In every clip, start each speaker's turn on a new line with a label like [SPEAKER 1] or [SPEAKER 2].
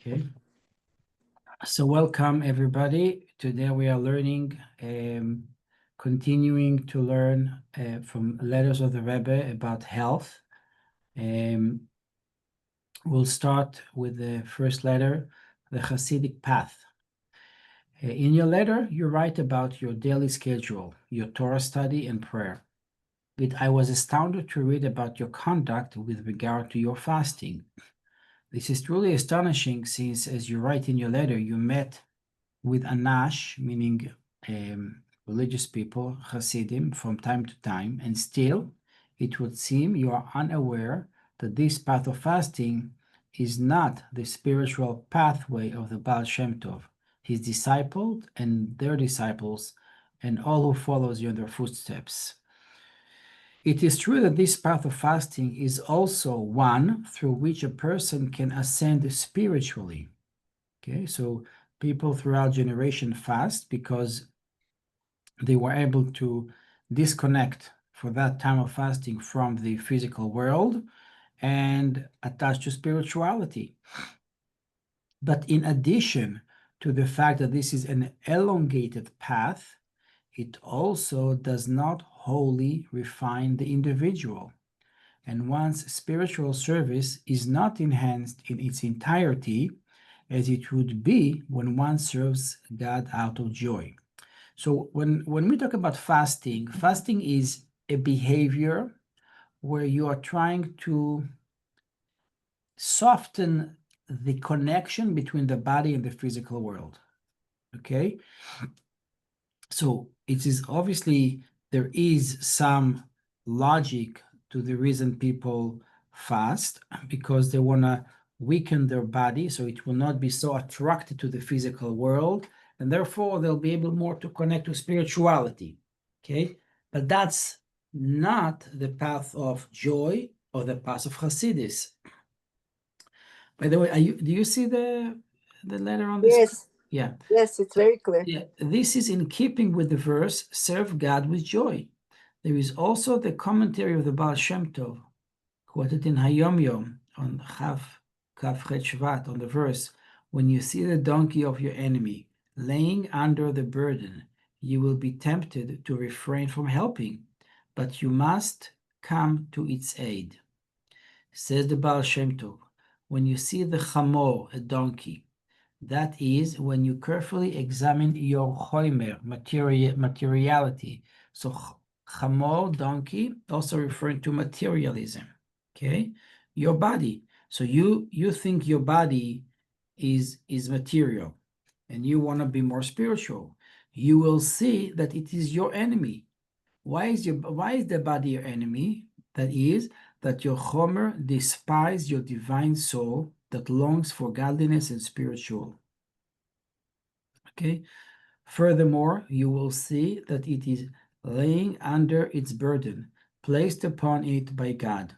[SPEAKER 1] Okay. So welcome everybody. Today we are learning, continuing to learn from letters of the Rebbe about health. We'll start with the first letter, the Hasidic path. In your letter, you write about your daily schedule, your Torah study and prayer. But I was astounded to read about your conduct with regard to your fasting. This is truly astonishing since, as you write in your letter, you met with Anash, meaning religious people, Hasidim, from time to time, and still it would seem you are unaware that this path of fasting is not the spiritual pathway of the Baal Shem Tov, his disciples and their disciples, and all who follows you in their footsteps. It is true that this path of fasting is also one through which a person can ascend spiritually. Okay, so people throughout generation fast because they were able to disconnect for that time of fasting from the physical world and attach to spirituality. But in addition to the fact that this is an elongated path, it also does not wholly refine the individual. And one's spiritual service is not enhanced in its entirety as it would be when one serves God out of joy. So when we talk about fasting, fasting is a behavior where you are trying to soften the connection between the body and the physical world. Okay? So it is obviously there is some logic to the reason people fast because they want to weaken their body so it will not be so attracted to the physical world, and therefore they'll be able more to connect to spirituality. Okay, but that's not the path of joy or the path of Chassidus. By the way, do you see the letter on this?
[SPEAKER 2] Yes.
[SPEAKER 1] Yeah.
[SPEAKER 2] Yes, it's very clear.
[SPEAKER 1] Yeah, this is in keeping with the verse, serve God with joy. There is also the commentary of the Baal Shem Tov, quoted in Hayom Yom on Kaf Chet Shvat, on the verse, when you see the donkey of your enemy laying under the burden, you will be tempted to refrain from helping, but you must come to its aid. Says the Baal Shem Tov, when you see the chamor, a donkey, that is when you carefully examine your chomer, materiality. So chamor, donkey, also referring to materialism. Okay, your body. So you think your body is material, and you want to be more spiritual. You will see that it is your enemy. Why is the body your enemy? That is that your chomer despise your divine soul that longs for godliness and spiritual. Okay. Furthermore, you will see that it is laying under its burden placed upon it by God,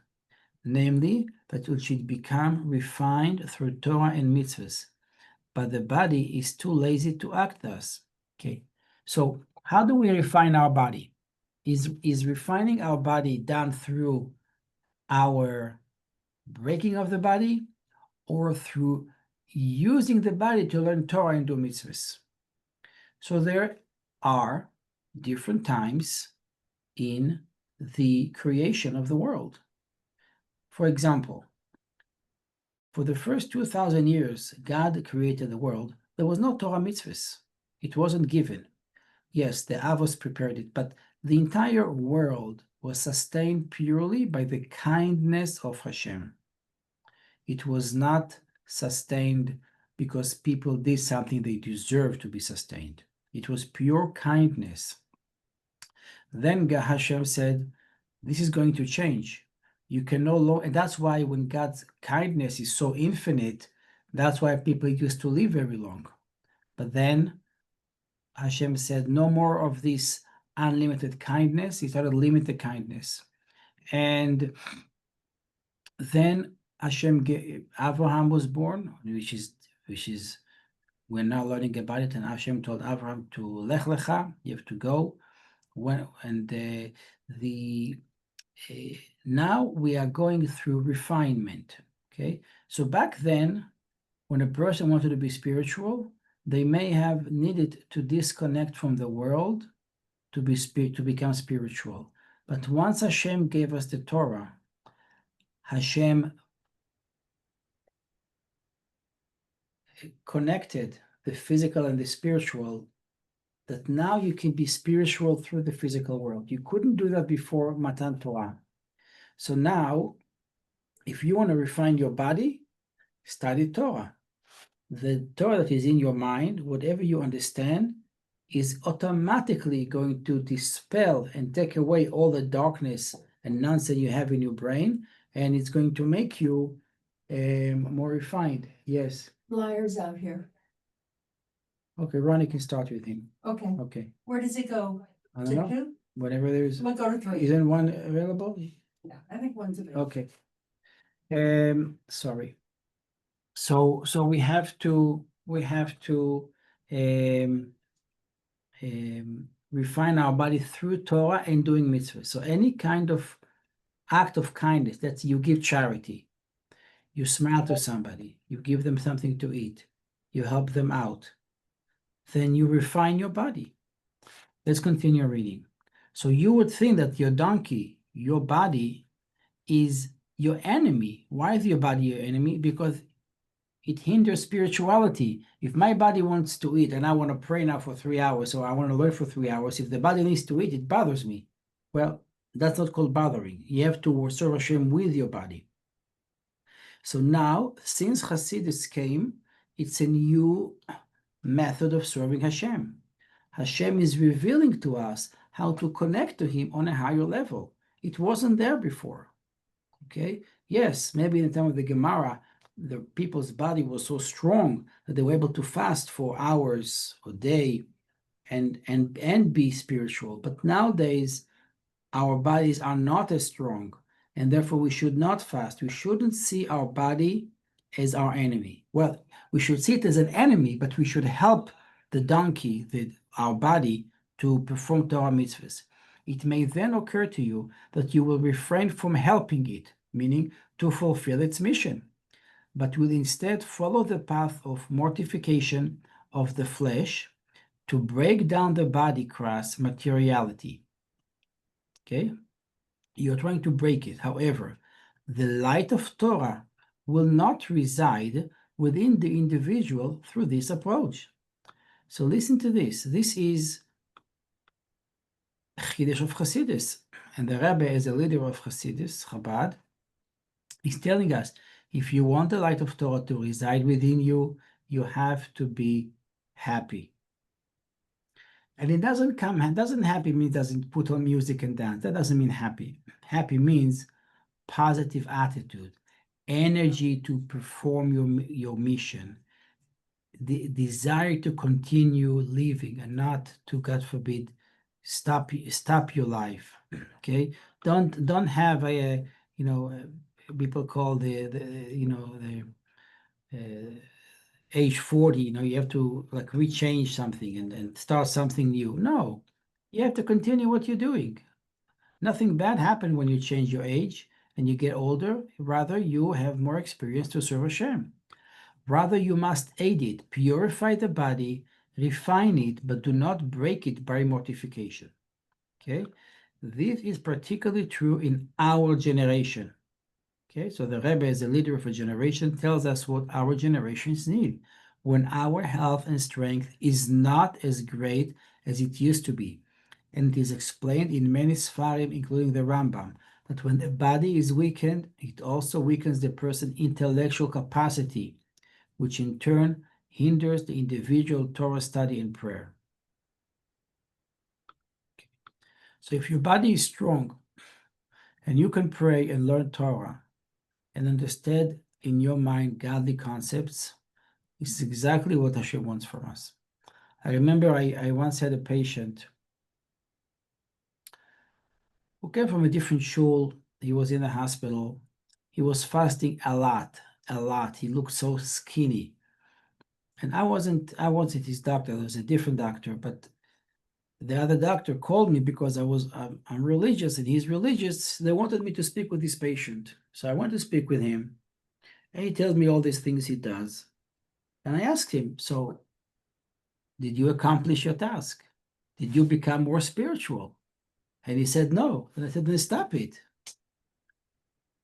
[SPEAKER 1] namely that it should become refined through Torah and mitzvahs, but the body is too lazy to act thus. Okay. So how do we refine our body? Is refining our body done through our breaking of the body or through using the body to learn Torah and do mitzvahs? So there are different times in the creation of the world. For example, for the first 2,000 years, God created the world. There was no Torah mitzvahs. It wasn't given. Yes, the Avos prepared it, but the entire world was sustained purely by the kindness of Hashem. It was not sustained because people did something they deserved to be sustained. It was pure kindness. Then Hashem said, this is going to change. You can no longer, and that's why when God's kindness is so infinite, that's why people used to live very long. But then Hashem said, no more of this unlimited kindness. He started limited kindness. And then Abraham was born, which is we're now learning about it. And Hashem told Abraham to lech lecha, you have to go. Now we are going through refinement. Okay, so back then when a person wanted to be spiritual, they may have needed to disconnect from the world to become spiritual. But once Hashem gave us the Torah, Hashem connected the physical and the spiritual, that now you can be spiritual through the physical world. You couldn't do that before Matan Torah. So now, if you want to refine your body, study Torah. The Torah that is in your mind, whatever you understand, is automatically going to dispel and take away all the darkness and nonsense you have in your brain, and it's going to make you more refined. Yes.
[SPEAKER 2] Flyers out here.
[SPEAKER 1] Okay, Ronnie can start with him.
[SPEAKER 2] Okay,
[SPEAKER 1] Okay.
[SPEAKER 2] where does it go?
[SPEAKER 1] I
[SPEAKER 2] To
[SPEAKER 1] don't know.
[SPEAKER 2] two?
[SPEAKER 1] Whatever there is.
[SPEAKER 2] We'll go to three.
[SPEAKER 1] Isn't one available?
[SPEAKER 2] Yeah, I think one's available.
[SPEAKER 1] Okay. Sorry. So we have to refine our body through Torah and doing mitzvahs. So any kind of act of kindness, that's you give charity, you smile to somebody, you give them something to eat, you help them out, then you refine your body. Let's continue reading. So you would think that your donkey, your body, is your enemy. Why is your body your enemy? Because it hinders spirituality. If my body wants to eat and I want to pray now for 3 hours, or I want to learn for 3 hours, if the body needs to eat, it bothers me. Well, that's not called bothering. You have to serve Hashem with your body. So now, since Chassidus came, it's a new method of serving Hashem. Hashem is revealing to us how to connect to Him on a higher level. It wasn't there before. Okay? Yes, maybe in the time of the Gemara, the people's body was so strong that they were able to fast for hours a day and be spiritual. But nowadays, our bodies are not as strong, and therefore we should not fast. We shouldn't see our body as our enemy. Well, we should see it as an enemy, but we should help the donkey, our body, to perform Torah mitzvahs. It may then occur to you that you will refrain from helping it, meaning to fulfill its mission, but will instead follow the path of mortification of the flesh to break down the body crass materiality. Okay? You're trying to break it. However, the light of Torah will not reside within the individual through this approach. So listen to this. This is Chiddush of Chassidus. And the Rebbe, as a leader of Chassidus, Chabad, is telling us, if you want the light of Torah to reside within you, you have to be happy. And it doesn't happy mean doesn't put on music and dance. That doesn't mean happy. Happy means positive attitude, energy to perform your mission, the desire to continue living and not to, God forbid, stop your life. Okay, don't have a people call the age 40, you have to like rechange something and start something new. No, you have to continue what you're doing. Nothing bad happened when you change your age and you get older. Rather, you have more experience to serve Hashem. Rather, you must aid it, purify the body, refine it, but do not break it by mortification. Okay, this is particularly true in our generation. Okay, so the Rebbe, as a leader of a generation, tells us what our generations need when our health and strength is not as great as it used to be. And it is explained in many Sfarim, including the Rambam, that when the body is weakened, it also weakens the person's intellectual capacity, which in turn hinders the individual Torah study and prayer. Okay. So if your body is strong and you can pray and learn Torah and understand in your mind godly concepts, this is exactly what Hashem wants from us. I remember I once had a patient who came from a different shul. He was in the hospital. He was fasting a lot. He looked so skinny. And I wasn't his doctor. There was a different doctor. But the other doctor called me because I'm religious and he's religious. They wanted me to speak with this patient. So I went to speak with him. And he tells me all these things he does. And I asked him, so did you accomplish your task? Did you become more spiritual? And he said, no. And I said, then stop it.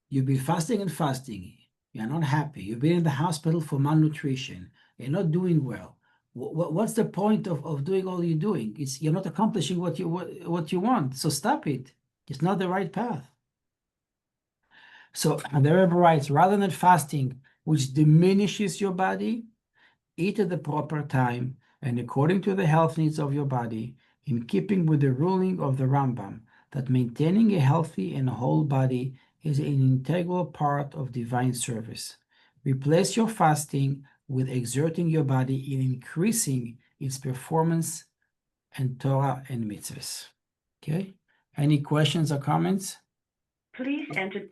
[SPEAKER 1] You've been fasting and fasting. You're not happy. You've been in the hospital for malnutrition. You're not doing well. What's the point of doing all you're doing? You're not accomplishing what you want. So stop it. It's not the right path. So the Rebbe writes, rather than fasting, which diminishes your body, eat at the proper time and according to the health needs of your body, in keeping with the ruling of the Rambam, that maintaining a healthy and whole body is an integral part of divine service. Replace your fasting with exerting your body in increasing its performance and Torah and mitzvahs. Okay? Any questions or comments?
[SPEAKER 3] Please enter.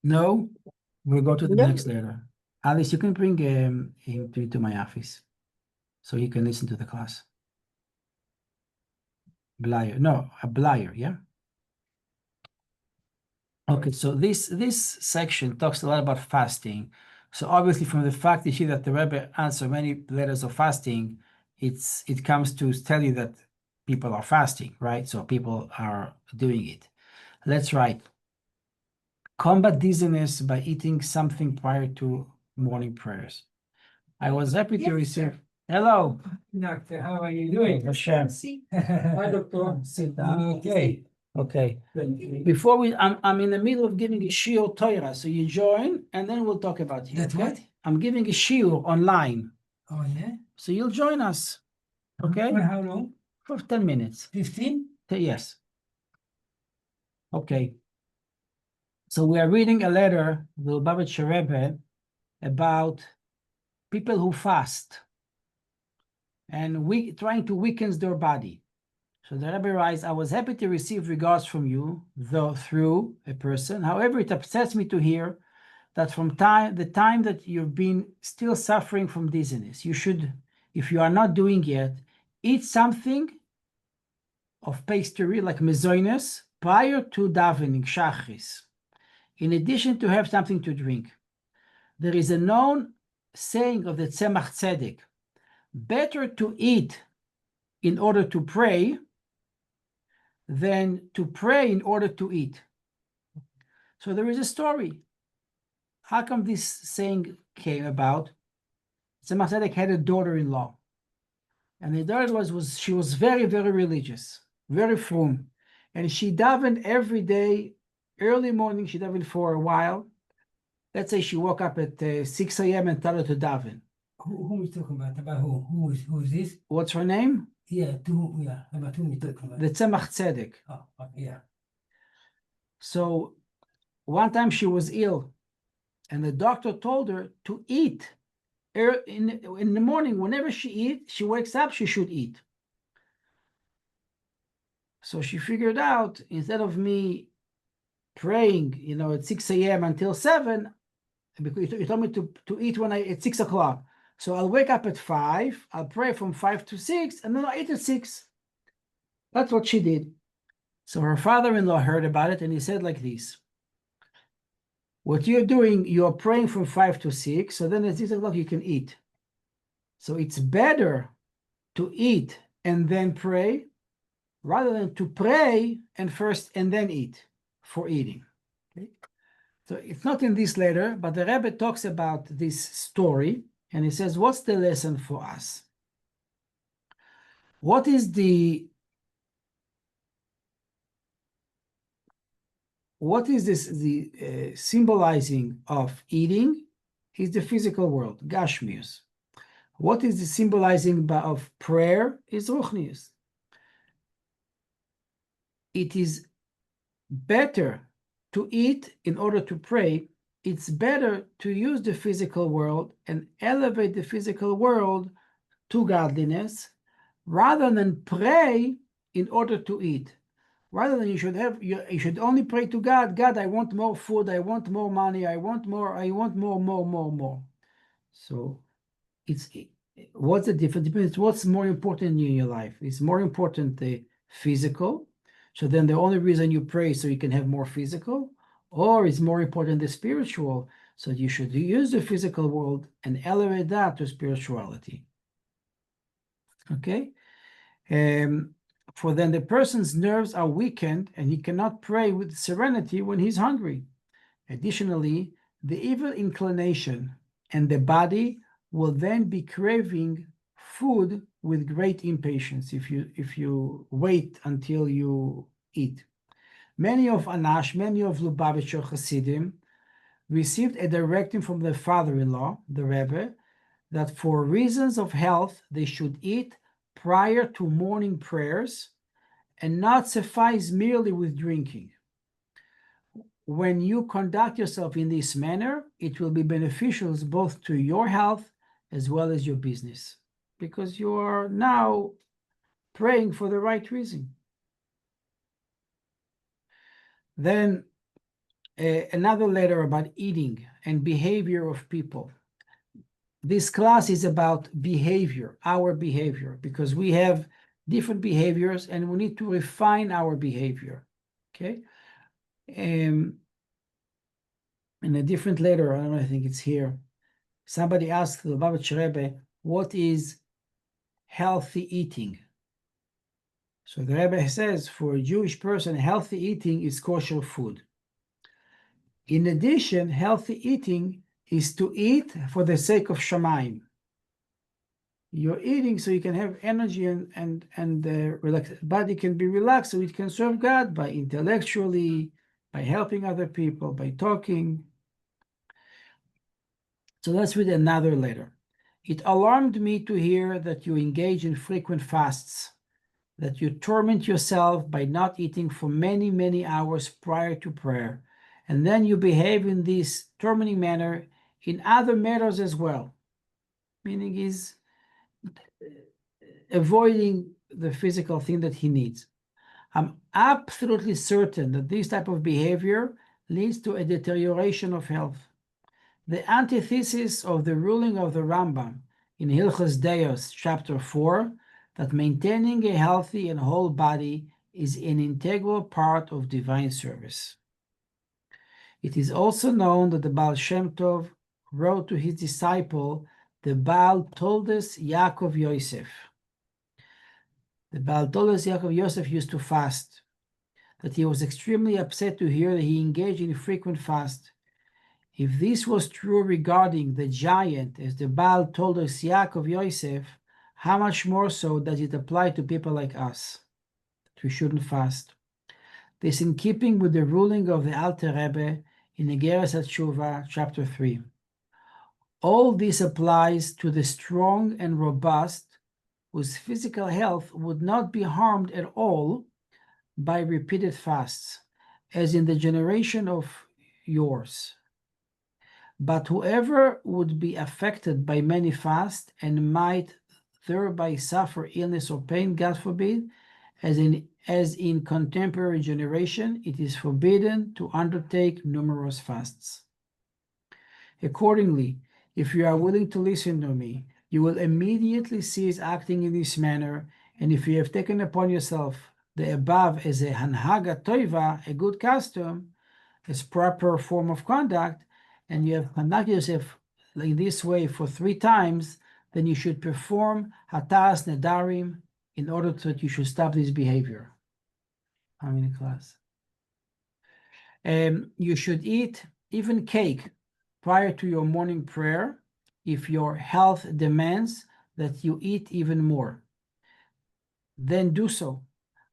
[SPEAKER 1] No? We'll go to the
[SPEAKER 3] No.
[SPEAKER 1] next letter. Alice, you can bring him to my office so he can listen to the class. Blyer. No, a Blyer, yeah? Okay, so this section talks a lot about fasting. So obviously from the fact you see that the Rebbe answers many letters of fasting, it comes to tell you that people are fasting, right? So people are doing it. Let's write. Combat dizziness by eating something prior to morning prayers. I was happy to receive. Hello.
[SPEAKER 4] Doctor, how are you doing?
[SPEAKER 1] Hashem.
[SPEAKER 4] Hi, Doctor.
[SPEAKER 1] Sit down.
[SPEAKER 4] Okay.
[SPEAKER 1] Okay. Before I'm in the middle of giving a shiur Torah, so you join, and then we'll talk about it.
[SPEAKER 4] That's
[SPEAKER 1] okay?
[SPEAKER 4] what?
[SPEAKER 1] I'm giving a shiur online,
[SPEAKER 4] Oh, yeah?
[SPEAKER 1] so you'll join us. Okay.
[SPEAKER 4] For how long?
[SPEAKER 1] For 10 minutes.
[SPEAKER 4] 15?
[SPEAKER 1] Yes. Okay. So we are reading a letter, the Lubavitcher Rebbe, about people who fast and trying to weaken their body. So the Rebbe writes, I was happy to receive regards from you, though through a person. However, it upsets me to hear that from the time that you've been still suffering from dizziness, you should, if you are not doing yet, eat something of pastry like mezoines prior to davening, shachris, in addition to have something to drink. There is a known saying of the Tzemach Tzedek, better to eat in order to pray than to pray in order to eat. So there is a story. How come this saying came about? Tzemach Tzedek had a daughter-in-law, and the daughter she was very, very religious, very frum, and she davened every day, early morning. She davened for a while. Let's say she woke up at 6 a.m. and started to daven.
[SPEAKER 4] Who we talking about? About who? Who is this?
[SPEAKER 1] What's her name?
[SPEAKER 4] Yeah, about who we talking about?
[SPEAKER 1] The Tzemach Tzedek.
[SPEAKER 4] Oh, yeah.
[SPEAKER 1] So one time she was ill, and the doctor told her to eat in the morning. Whenever she wakes up, she should eat. So she figured out, instead of me praying, at 6 a.m. until 7, because you told me to eat at 6 o'clock. So I'll wake up at 5, I'll pray from 5 to 6, and then I'll eat at 6. That's what she did. So her father-in-law heard about it, and he said like this: what you're doing, you're praying from 5 to 6, so then at 6 o'clock you can eat. So it's better to eat and then pray, rather than to pray and first and then eat for eating. Okay? So it's not in this letter, but the Rebbe talks about this story, and he says, what's the lesson for us? What is this symbolizing of eating is the physical world, Gashmius. What is the symbolizing of prayer is Ruchnius. It is better to eat in order to pray. It's better to use the physical world and elevate the physical world to godliness rather than pray in order to eat. Rather than you should only pray to God. God, I want more food. I want more money. I want more. So what's the difference? Depends what's more important in your life. It's more important the physical. So then the only reason you pray so you can have more physical, or it's more important the spiritual, So you should use the physical world and elevate that to spirituality. Okay? For then the person's nerves are weakened and he cannot pray with serenity when he's hungry. Additionally, the evil inclination and the body will then be craving food with great impatience if you wait until you eat. Many of Lubavitcher Hasidim received a directive from their father-in-law, the Rebbe, that for reasons of health they should eat prior to morning prayers and not suffice merely with drinking. When you conduct yourself in this manner, it will be beneficial both to your health as well as your business, because you are now praying for the right reason. Then another letter about eating and behavior of people. This class is about behavior, our behavior, because we have different behaviors and we need to refine our behavior. Okay? In a different letter, I don't know, I think it's here, somebody asked the Lubavitcher Rebbe, what is healthy eating? So the Rebbe says, for a Jewish person, healthy eating is kosher food. In addition, healthy eating is to eat for the sake of Shamayim. You're eating so you can have energy and relax. Body can be relaxed so it can serve God by intellectually, by helping other people, by talking. So let's read another letter. It alarmed me to hear that you engage in frequent fasts, that you torment yourself by not eating for many, many hours prior to prayer, and then you behave in this tormenting manner in other matters as well, meaning he's avoiding the physical thing that he needs. I'm absolutely certain that this type of behavior leads to a deterioration of health. The antithesis of the ruling of the Rambam in Hilchos Deos, chapter 4, that maintaining a healthy and whole body is an integral part of divine service. It is also known that the Baal Shem Tov wrote to his disciple, the Baal Toldos Yaakov Yosef. The Baal Toldos Yaakov Yosef used to fast, that he was extremely upset to hear that he engaged in frequent fast. If this was true regarding the giant, as the Baal Toldos Yaakov Yosef, how much more so does it apply to people like us, that we shouldn't fast? This in keeping with the ruling of the Alter Rebbe in Igeres HaTshuva, chapter 3. All this applies to the strong and robust, whose physical health would not be harmed at all by repeated fasts, as in the generation of yours. But whoever would be affected by many fasts and might thereby suffer illness or pain, God forbid, as in contemporary generation, it is forbidden to undertake numerous fasts. Accordingly, if you are willing to listen to me, you will immediately cease acting in this manner, and if you have taken upon yourself the above as a hanhaga toiva, a good custom, as proper form of conduct, and you have conducted yourself in this way for 3 times, then you should perform hatas nedarim in order that you should stop this behavior. How many class? You should eat even cake prior to your morning prayer if your health demands that you eat even more. Then do so.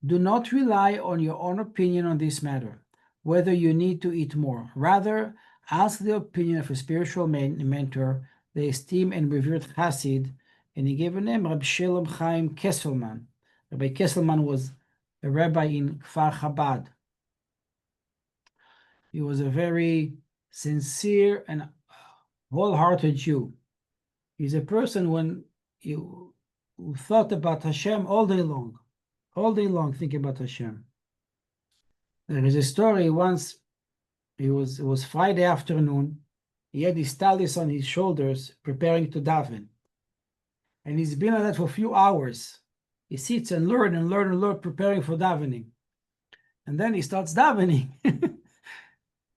[SPEAKER 1] Do not rely on your own opinion on this matter, whether you need to eat more. Rather, ask the opinion of a spiritual mentor, the esteemed and revered Chassid, and he gave a name, Rabbi Shalom Chaim Kesselman. Rabbi Kesselman was a rabbi in Kfar Chabad. He was a very sincere and wholehearted Jew. He's a person who thought about Hashem all day long thinking about Hashem. There is a story once, it was Friday afternoon, he had his talis on his shoulders preparing to daven. And he's been on that for a few hours. He sits and learn, preparing for davening. And then he starts davening.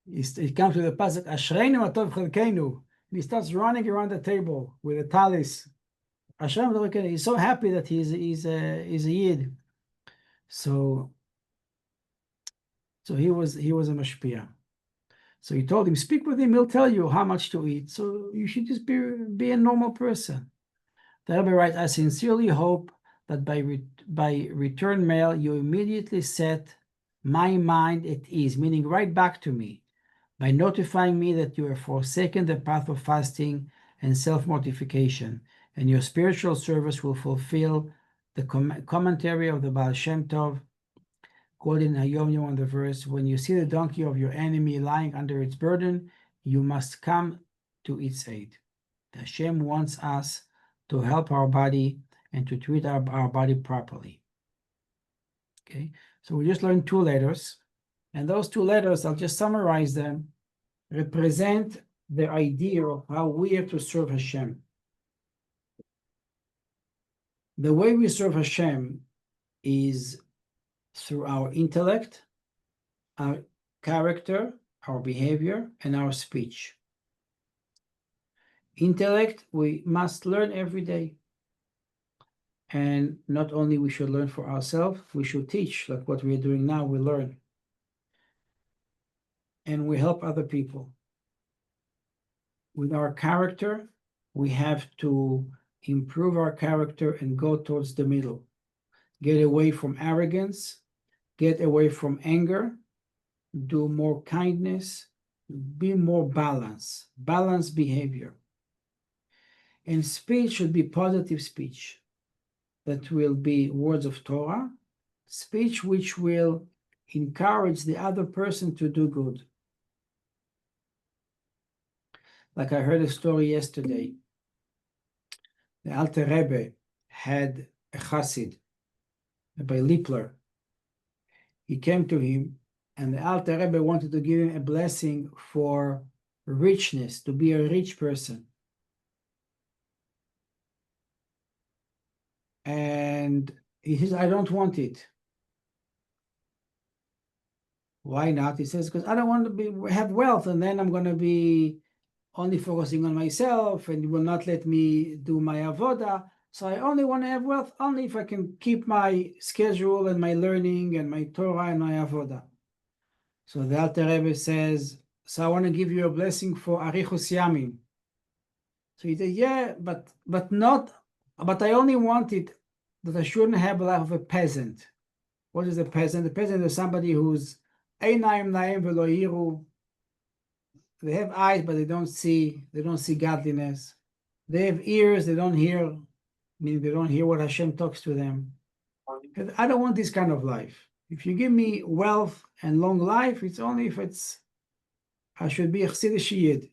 [SPEAKER 1] He comes to the pasuk, Ashreinu atov chelkeinu. And he starts running around the table with a talis. Hashem, he's so happy that he's a Yid. So he was a mashpia. So he told him, speak with him, he'll tell you how much to eat. So you should just be a normal person. The Rebbe writes, I sincerely hope that by return mail, you immediately set my mind at ease, meaning right back to me, by notifying me that you have forsaken the path of fasting and self-mortification, and your spiritual service will fulfill the commentary of the Baal Shem Tov, quoting Hayom Yom on the verse, when you see the donkey of your enemy lying under its burden, you must come to its aid. Hashem wants us to help our body and to treat our body properly. Okay, so we just learned 2 letters, and those 2 letters, I'll just summarize them, represent the idea of how we have to serve Hashem. The way we serve Hashem is through our intellect, our character, our behavior, and our speech. Intellect, we must learn every day. And not only we should learn for ourselves, we should teach, like what we are doing now, we learn. And we help other people. With our character, we have to improve our character and go towards the middle. Get away from arrogance, get away from anger, do more kindness, be more balanced behavior. And speech should be positive speech. That will be words of Torah, speech which will encourage the other person to do good. Like I heard a story yesterday. The Alter Rebbe had a Chassid, Rebbe Lippler. He came to him, and the Alter Rebbe wanted to give him a blessing for richness, to be a rich person. And he says, I don't want it. Why not? He says, because I don't want to have wealth, and then I'm going to be only focusing on myself, and you will not let me do my avoda. So I only want to have wealth only if I can keep my schedule and my learning and my Torah and my avoda. So the Alter Rebbe says, so I want to give you a blessing for arichos yamim. So he said, yeah, but I only want it that I shouldn't have a life of a peasant. What is a peasant? A peasant is somebody who's einayim naim velo yiru. They have eyes, but they don't see godliness. They have ears, they don't hear, meaning they don't hear what Hashem talks to them. I don't want this kind of life. If you give me wealth and long life, it's only if I should be a Chassidish Yid.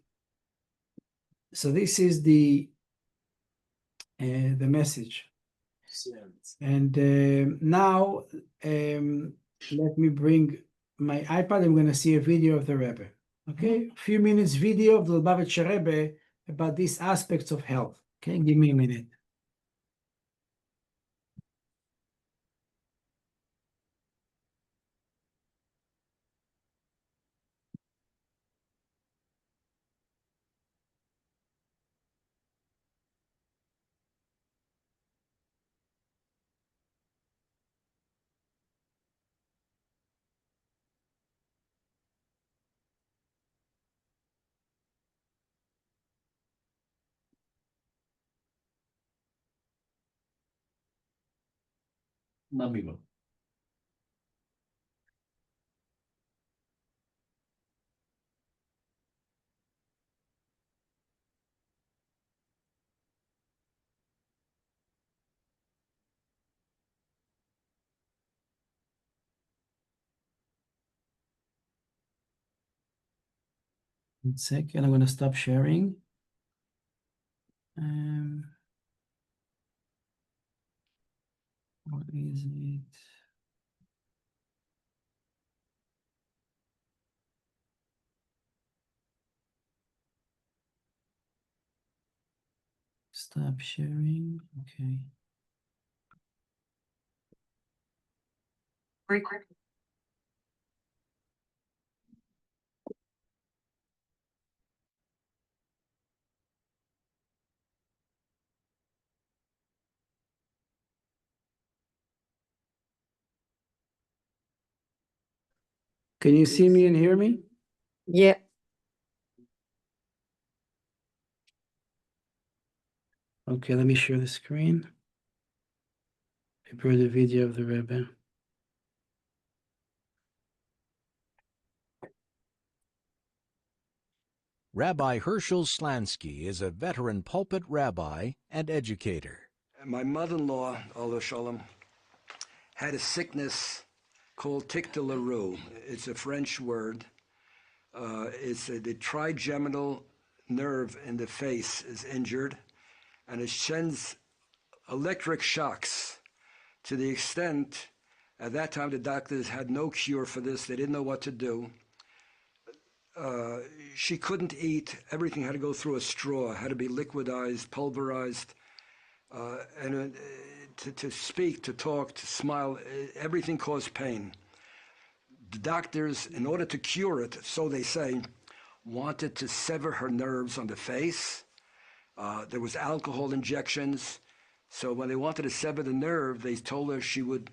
[SPEAKER 1] So this is the message. And now let me bring my iPad. I'm going to see a video of the Rebbe. Okay, a few minutes video of the Lubavitcher Rebbe about these aspects of health. Okay, give me a minute. One second, I'm going to stop sharing. What is it? Stop sharing. Okay. Can you see me and hear me?
[SPEAKER 5] Yeah.
[SPEAKER 1] Okay, let me share the screen. Prepare the video of the Rebbe.
[SPEAKER 6] Rabbi Herschel Slansky is a veteran pulpit rabbi and educator.
[SPEAKER 7] My mother-in-law, Allah Shalom, had a sickness called tic de la rue. It's a French word. The trigeminal nerve in the face is injured, and it sends electric shocks to the extent, at that time the doctors had no cure for this. They didn't know what to do. She couldn't eat. Everything had to go through a straw, had to be liquidized, pulverized. And to speak, to talk, to smile, everything caused pain. The doctors, in order to cure it, so they say, wanted to sever her nerves on the face. There was alcohol injections. So when they wanted to sever the nerve, they told her she would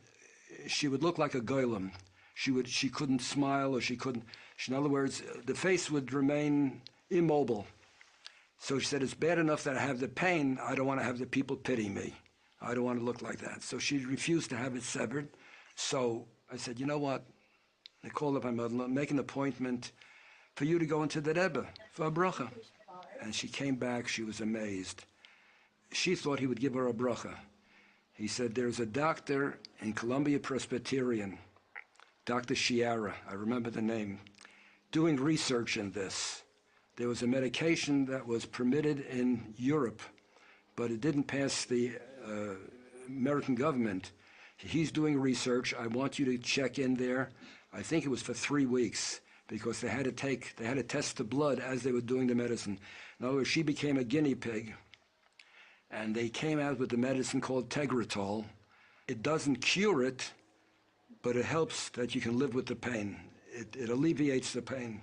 [SPEAKER 7] look like a golem. She couldn't smile, or she couldn't. In other words, the face would remain immobile. So she said, it's bad enough that I have the pain. I don't want to have the people pity me. I don't want to look like that. So she refused to have it severed. So I said, you know what? I called up my mother-in-law, make an appointment for you to go into the Rebbe for a bracha. And she came back. She was amazed. She thought he would give her a bracha. He said, there's a doctor in Columbia Presbyterian, Dr. Shiara, I remember the name, doing research in this. There was a medication that was permitted in Europe, but it didn't pass the American government. He's doing research. I want you to check in there. I think it was for 3 weeks, because they had to test the blood as they were doing the medicine. In other words, she became a guinea pig, and they came out with the medicine called Tegretol. It doesn't cure it, but it helps that you can live with the pain. It alleviates the pain.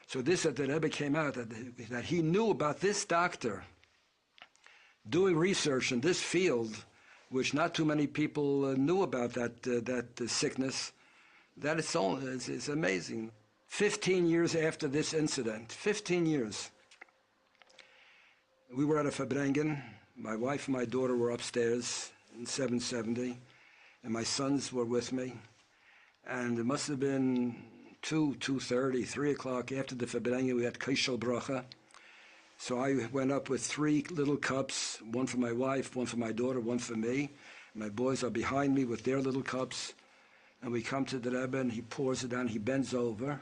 [SPEAKER 7] So this, that the Rebbe came out, that he knew about this doctor doing research in this field, which not too many people knew about that sickness. That is amazing. 15 years after this incident, 15 years, we were at a Fabrengen. My wife and my daughter were upstairs in 770, and my sons were with me. And it must have been 2:30, 3 o'clock after the Fabrengen. We had Kaishel Bracha. So I went up with 3 little cups, one for my wife, one for my daughter, one for me. My boys are behind me with their little cups. And we come to the Rebbe, and he pours it down. He bends over, and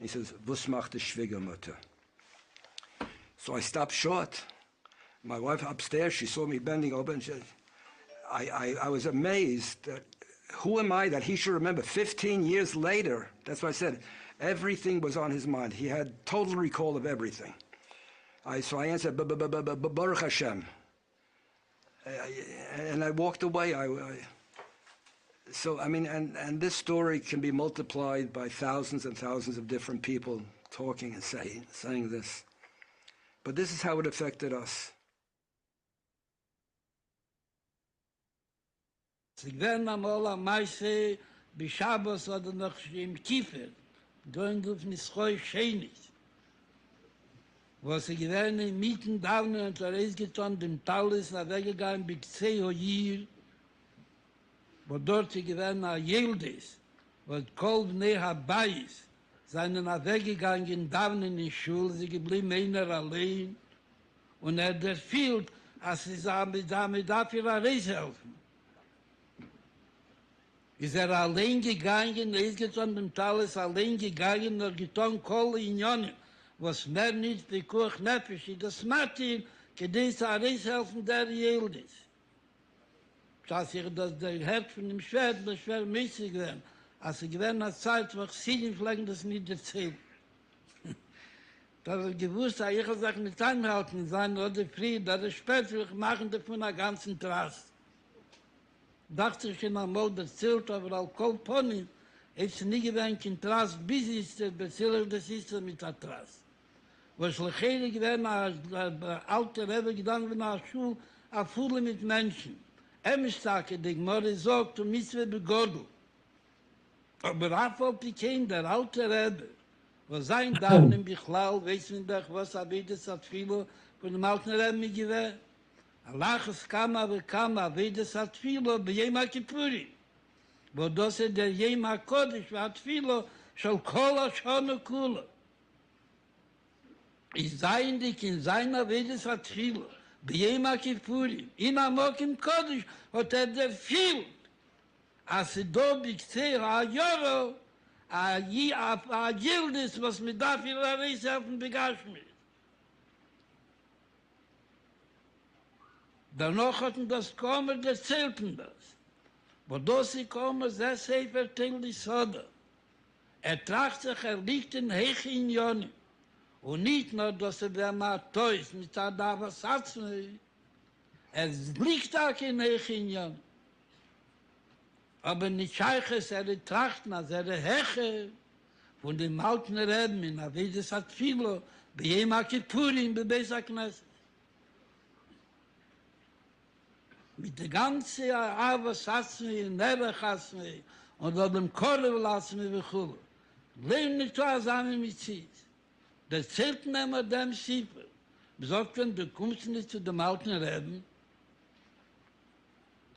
[SPEAKER 7] he says, "Was macht die Schwiegermutter?" So I stopped short. My wife upstairs, she saw me bending over, and she said, I was amazed that, who am I that he should remember 15 years later? That's what I said. Everything was on his mind. He had total recall of everything. So I answered, Baruch Hashem. And I walked away. So, I mean, and this story can be multiplied by thousands and thousands of different people talking and saying this. But this is how it affected us.
[SPEAKER 8] Sie werden einmal am meisten bei Shabbos oder noch im Kiefer, going auf Nischoi Schenis. Wo sie gewähren in Mieten daunen und er ist getan, dem Talis weggegangen bis 10 Jahre, wo dort sie gewähren a Yildes, wo Kolb Neha Bayis, seinen weggegangen, daunen in Schule, sie geblieben einer allein, und der fühlt, als sie damit dafür eine Reise helfen. Ist allein gegangen, ist getan dem Talis allein gegangen, getan Kohle in Jonen, was mehr nicht wie Kuch Nefesh, das macht ihn, gedehnt eine Reise helfen der Yildes. Dass ich das der Herz von dem Schwert, das schwer mäßig werden. Als ich gewähne eine Zeit, wo ich sie vielleicht das nicht erzählen. Da ich gewusst habe, ich sage nicht anhalten sein, oder Frieden, dass ich später machen davon einen ganzen Trass. Dachte ich in einmal erzählt, aber auch Kolponi, ist nie gewähnt in Trass, bis ist der Bezähler des ist mit der Trass. Wo ich lechele gewähne, alte Rebbe gedanken nach der Schule, a Fuhle mit Menschen. Emstake, die Gmorre sagt, mitzvot begodel. Aber Rafal Piken, der alte Rebbe, wo sein Damen im Bichlal, weiß man doch, was Abedes hat viele von dem alten Rebbe gewährt. Allah es kam, Abedes hat viele, bei Yema Kippuri. Wo das der Yema Kodesh, hat viele, shal Kola, Shana Kula. Ich sein dich in seiner Abedes hat viele, bei Yema Kippuri. In Amokim Kodesh hat der viel, als do bikse a yoro a gildes was mit dafür reise auf den Begashmi. Danach hatten das kommen erzählten das. Wo das sie kommen, sehr sefer tingli soda. Tracht sich, liegt in Heche in Joni. Und nicht nur, dass der Matois mit der Dava Satzme, liegt auch in Heche in Joni. Aber nicht scheiches, trachten, als Heche von dem alten Reben in Avedes hat viele, bei Yema Kippurim, bei Beisa Knesset. Mit der ganzen Avas Hatzme, Nebech Hatzme, und auf dem Korev Hatzme, Bechul. Leben nicht so, als Ami Mitzit. Das zählt immer dem Siefer. Besorgt, wenn du kommst nicht zu dem alten Reben,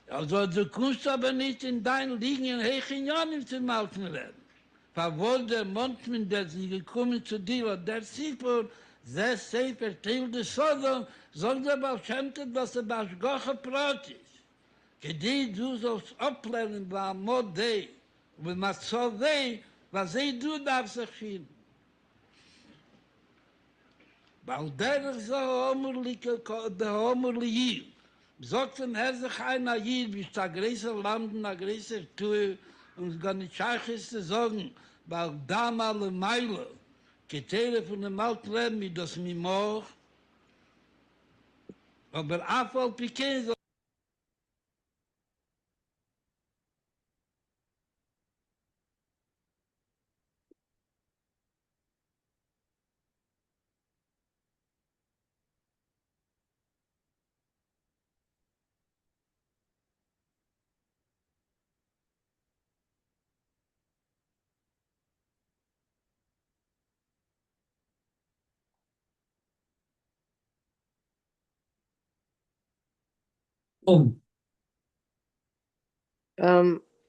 [SPEAKER 8] also du kommst aber nicht in dein Liegen in Hechinjonim zum alten Reben. Verwohl der Mondmann, der sie gekommen zu dir, und der Siefer, sehr sefer, Teil des Sodom, sagt der Hashem, dass der Baschgoche Brot ist. Gedei du sollst ablernen, bei Amodei, und Matzovei, was du darfst erschien. Weil der ist der Homerliche, sagt dem Herr sich einer hier, wie es der größere Land und der größere Tue, und es gar nicht scheich ist zu sagen, weil damals Meile, Ketere von dem alten Rebbe, das mir moch, aber Afal Piken,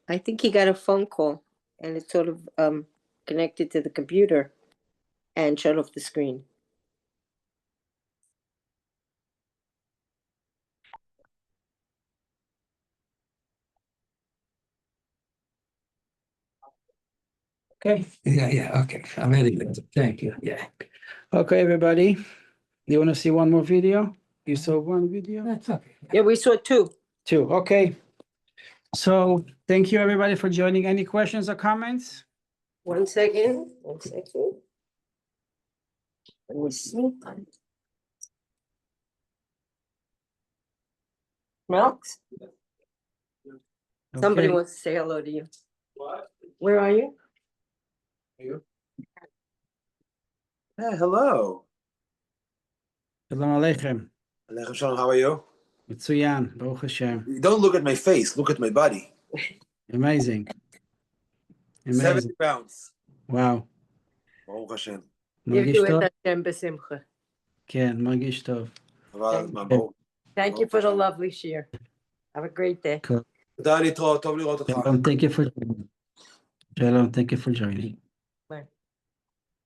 [SPEAKER 5] I think he got a phone call and it sort of connected to the computer and shut off the screen.
[SPEAKER 1] Okay. Yeah, okay. I'm ready. Thank you. Yeah. Okay, everybody. You want to see one more video? You saw one video?
[SPEAKER 4] That's okay.
[SPEAKER 5] Yeah, we saw two.
[SPEAKER 1] Two. Okay. So thank you, everybody, for joining. Any questions or comments?
[SPEAKER 5] 1 second. 1 second. Let me see. Melks? Somebody
[SPEAKER 1] Okay.
[SPEAKER 5] wants to say hello to you. What? Where are you?
[SPEAKER 9] Yeah, hello.
[SPEAKER 1] Shalom Aleichem.
[SPEAKER 9] Aleichem Shalom, how are you?
[SPEAKER 1] Mitsuyan. Baruch Hashem.
[SPEAKER 9] Don't look at my face, look at my body.
[SPEAKER 1] Amazing.
[SPEAKER 9] 70 pounds.
[SPEAKER 1] Wow.
[SPEAKER 9] Baruch Hashem.
[SPEAKER 1] מרגיש
[SPEAKER 5] You do
[SPEAKER 1] טוב?
[SPEAKER 5] it Hashem בשמחה.
[SPEAKER 1] כן, מרגיש טוב.
[SPEAKER 9] חבל על הזמן, ברוך.
[SPEAKER 5] Thank you for the lovely share. Have a great day.
[SPEAKER 9] תודה להתראות, טוב לראות אותך.
[SPEAKER 1] Shalom, thank you for joining. Shalom, thank you for joining.